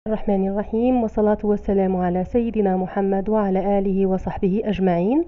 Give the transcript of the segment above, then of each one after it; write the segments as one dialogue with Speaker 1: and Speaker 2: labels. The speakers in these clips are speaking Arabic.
Speaker 1: الرحمن الرحيم، والصلاة والسلام على سيدنا محمد وعلى آله وصحبه أجمعين.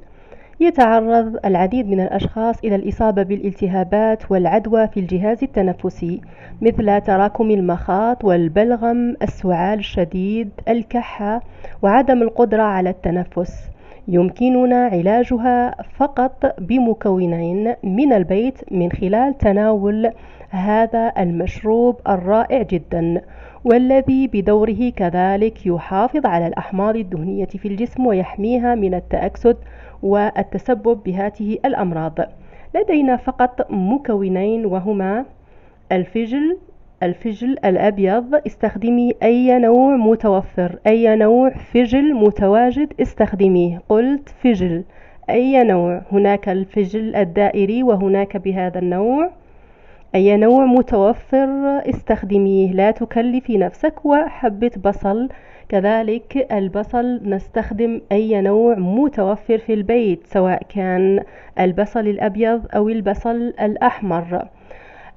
Speaker 1: يتعرض العديد من الأشخاص إلى الإصابة بالالتهابات والعدوى في الجهاز التنفسي، مثل تراكم المخاط والبلغم، السعال الشديد، الكحة، وعدم القدرة على التنفس. يمكننا علاجها فقط بمكونين من البيت من خلال تناول هذا المشروب الرائع جدا، والذي بدوره كذلك يحافظ على الأحماض الدهنية في الجسم ويحميها من التأكسد والتسبب بهذه الأمراض. لدينا فقط مكونين، وهما الفجل الأبيض. استخدمي أي نوع متوفر، أي نوع فجل متواجد استخدميه. قلت فجل، أي نوع. هناك الفجل الدائري وهناك بهذا النوع. أي نوع متوفر استخدميه، لا تكلفي نفسك. وحبة بصل كذلك، البصل نستخدم أي نوع متوفر في البيت، سواء كان البصل الأبيض أو البصل الأحمر.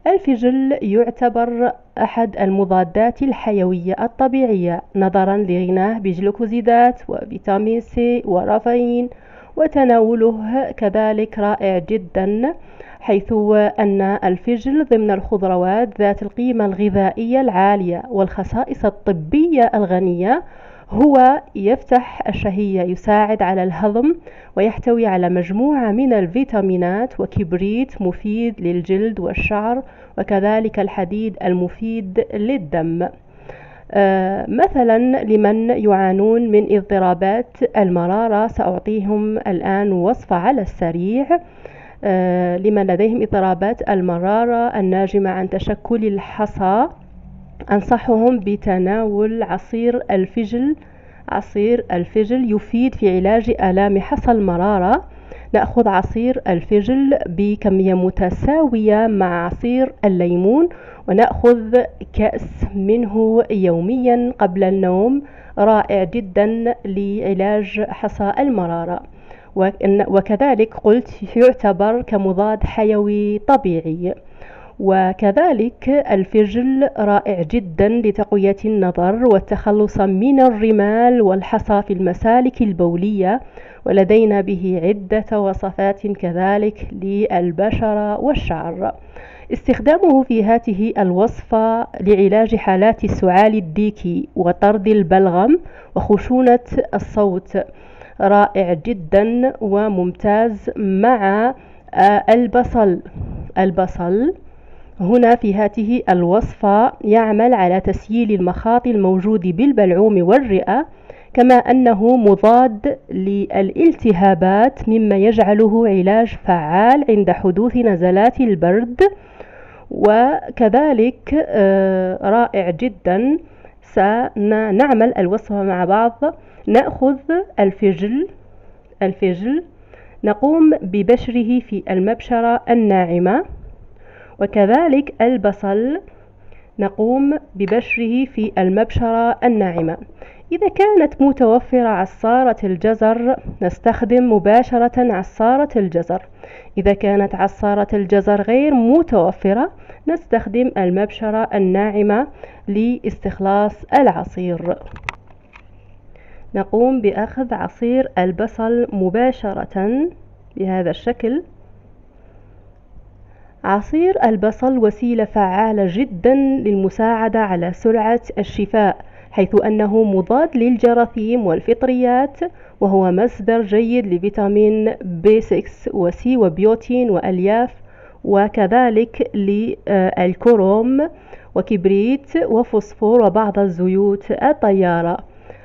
Speaker 1: الفجل يعتبر أحد المضادات الحيوية الطبيعية نظرا لغناه بجلوكوزيدات وفيتامين سي ورافعين، وتناوله كذلك رائع جدا، حيث أن الفجل ضمن الخضروات ذات القيمة الغذائية العالية والخصائص الطبية الغنية. هو يفتح الشهية، يساعد على الهضم، ويحتوي على مجموعة من الفيتامينات، وكبريت مفيد للجلد والشعر، وكذلك الحديد المفيد للدم. مثلا لمن يعانون من اضطرابات المرارة، سأعطيهم الآن وصفة على السريع. لمن لديهم اضطرابات المرارة الناجمة عن تشكل الحصى، أنصحهم بتناول عصير الفجل. عصير الفجل يفيد في علاج آلام حصى المرارة. نأخذ عصير الفجل بكمية متساوية مع عصير الليمون، ونأخذ كأس منه يوميا قبل النوم. رائع جدا لعلاج حصى المرارة، وكذلك قلت يعتبر كمضاد حيوي طبيعي. وكذلك الفجل رائع جدا لتقوية النظر والتخلص من الرمال والحصى في المسالك البولية، ولدينا به عدة وصفات كذلك للبشرة والشعر. استخدامه في هذه الوصفة لعلاج حالات السعال الديكي وطرد البلغم وخشونة الصوت رائع جدا وممتاز مع البصل هنا في هذه الوصفة يعمل على تسييل المخاط الموجود بالبلعوم والرئة، كما أنه مضاد للالتهابات، مما يجعله علاج فعال عند حدوث نزلات البرد. وكذلك رائع جدا. سنعمل الوصفة مع بعض. نأخذ الفجل نقوم ببشره في المبشرة الناعمة، وكذلك البصل نقوم ببشره في المبشرة الناعمة. إذا كانت متوفرة عصارة الجزر نستخدم مباشرة عصارة الجزر. إذا كانت عصارة الجزر غير متوفرة نستخدم المبشرة الناعمة لاستخلاص العصير. نقوم بأخذ عصير البصل مباشرة بهذا الشكل. عصير البصل وسيلة فعالة جدا للمساعدة على سرعة الشفاء، حيث أنه مضاد للجراثيم والفطريات، وهو مصدر جيد لفيتامين B6 وسي وبيوتين وألياف، وكذلك للكروم وكبريت وفوسفور وبعض الزيوت الطيارة،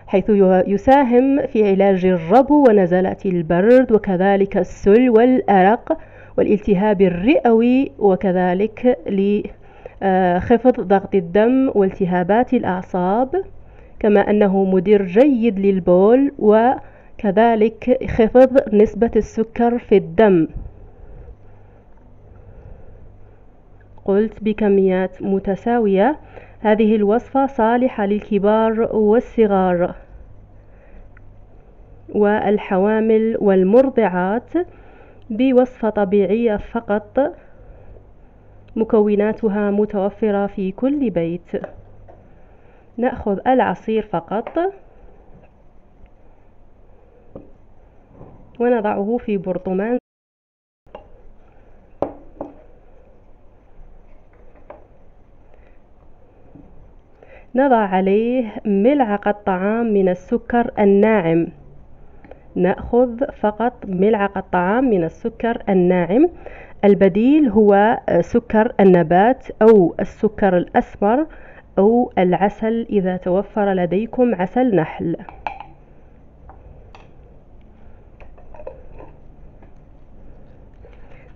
Speaker 1: حيث يساهم في علاج الربو ونزلات البرد، وكذلك السل والأرق والالتهاب الرئوي، وكذلك لخفض ضغط الدم والتهابات الأعصاب، كما أنه مدير جيد للبول، وكذلك خفض نسبة السكر في الدم. قلت بكميات متساوية. هذه الوصفة صالحة للكبار والصغار والحوامل والمرضعات، بوصفة طبيعية فقط، مكوناتها متوفرة في كل بيت. نأخذ العصير فقط ونضعه في برطمان. نضع عليه ملعقة طعام من السكر الناعم. نأخذ فقط ملعقة طعام من السكر الناعم. البديل هو سكر النبات أو السكر الأسمر أو العسل إذا توفر لديكم عسل نحل.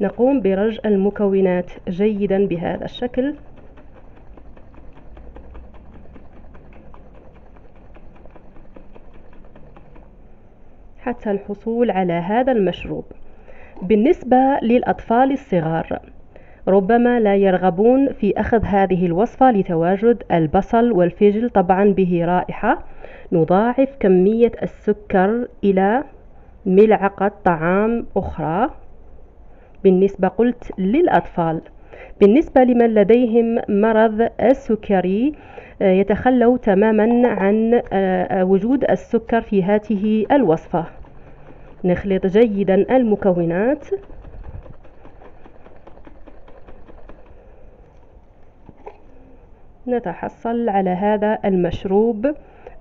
Speaker 1: نقوم برج المكونات جيدا بهذا الشكل. حتى الحصول على هذا المشروب. بالنسبة للأطفال الصغار ربما لا يرغبون في أخذ هذه الوصفة لتواجد البصل والفجل طبعا به رائحة. نضاعف كمية السكر إلى ملعقة طعام أخرى بالنسبة قلت للأطفال. بالنسبة لمن لديهم مرض السكري يتخلوا تماما عن وجود السكر في هذه الوصفة. نخلط جيدا المكونات. نتحصل على هذا المشروب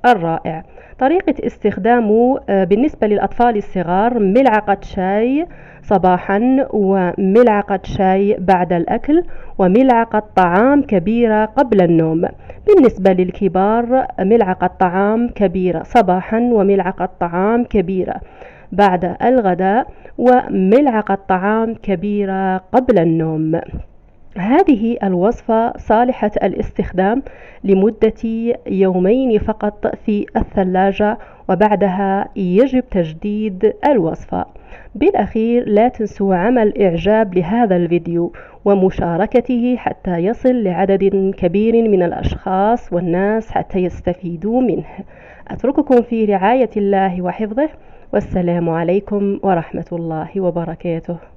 Speaker 1: الرائع. طريقة استخدامه بالنسبة للأطفال الصغار ملعقة شاي صباحا وملعقة شاي بعد الأكل وملعقة طعام كبيرة قبل النوم. بالنسبة للكبار ملعقة طعام كبيرة صباحا وملعقة طعام كبيرة بعد الغداء وملعقة طعام كبيرة قبل النوم. هذه الوصفة صالحة الاستخدام لمدة يومين فقط في الثلاجة وبعدها يجب تجديد الوصفة. بالأخير لا تنسوا عمل إعجاب لهذا الفيديو ومشاركته حتى يصل لعدد كبير من الأشخاص والناس حتى يستفيدوا منه. أترككم في رعاية الله وحفظه، والسلام عليكم ورحمة الله وبركاته.